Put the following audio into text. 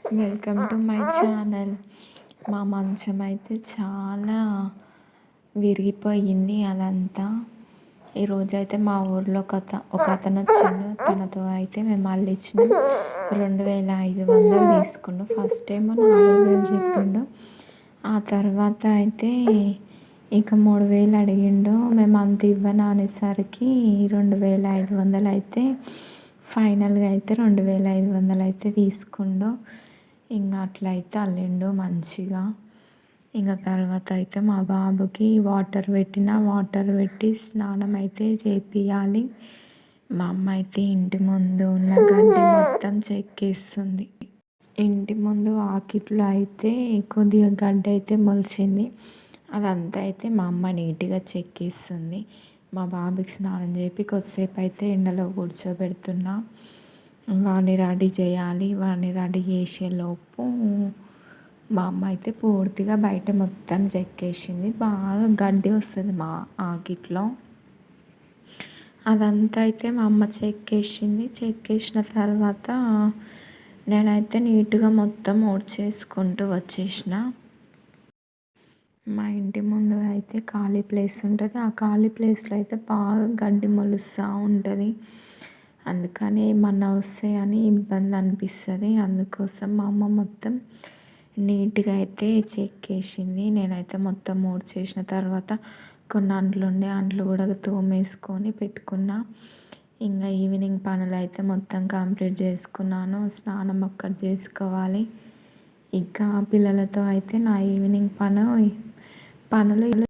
Welcome to my channel. మా మంచం అయితే చాలా విరిగిపోయింది అదంతా. ఈరోజైతే మా ఊర్లో ఒక అతను వచ్చిండు. తనతో అయితే మేము అల్లిచ్చినాం. 2500 తీసుకుండు. ఫస్ట్ ఏమో 4000 చెప్పిండు. ఆ తర్వాత అయితే ఇక 3000 అడిగిండు. మేము అంత ఇవ్వను అనేసరికి 2500 అయితే ఫైనల్గా అయితే 2500 అయితే తీసుకుండు. ఇంకా అట్లయితే అల్లిండు మంచిగా. ఇంకా తర్వాత అయితే మా బాబుకి వాటర్ పెట్టి స్నానం అయితే చేపియాలి. మా అమ్మ అయితే ఇంటి ముందు ఉన్న గడ్డి మొత్తం చెక్కేస్తుంది. ఇంటి ముందు వాకిట్లో అయితే కొద్దిగా గడ్డి అయితే మొలిచింది. అదంతా అయితే మా అమ్మ నీట్గా చెక్కేస్తుంది. మా బాబుకి స్నానం చేపి కొద్దిసేపు అయితే ఎండలో కూర్చోబెడుతున్నా. వాడిని రెడీ చేయాలి. వాడిని రెడీ చేసేలోపు మా అమ్మ అయితే పూర్తిగా బయట మొత్తం చెక్కేసింది. బాగా గడ్డి వస్తుంది మా ఆకిట్లో. అదంతా అయితే మా అమ్మ చెక్కేసిన తర్వాత నేనైతే నీట్గా మొత్తం ఊడ్చేసుకుంటూ వచ్చేసిన. మా ఇంటి ముందు అయితే ఖాళీ ప్లేస్ ఉంటుంది. ఆ ఖాళీ ప్లేస్లో అయితే బాగా గడ్డి మొలుస్తూ ఉంటుంది. అందుకని ఏమన్నా వస్తాయని ఇబ్బంది అనిపిస్తుంది. అందుకోసం మా అమ్మ మొత్తం నీట్గా అయితే చెక్కేసింది. నేనైతే మొత్తం ఊడ్చేసిన తర్వాత కొన్ని అంట్లు కూడా తోమేసుకొని పెట్టుకున్నా. ఇంకా ఈవినింగ్ పనులు అయితే మొత్తం కంప్లీట్ చేసుకున్నాను. స్నానం ఒక్కటి చేసుకోవాలి. ఇంకా పిల్లలతో అయితే నా ఈవినింగ్ పనులు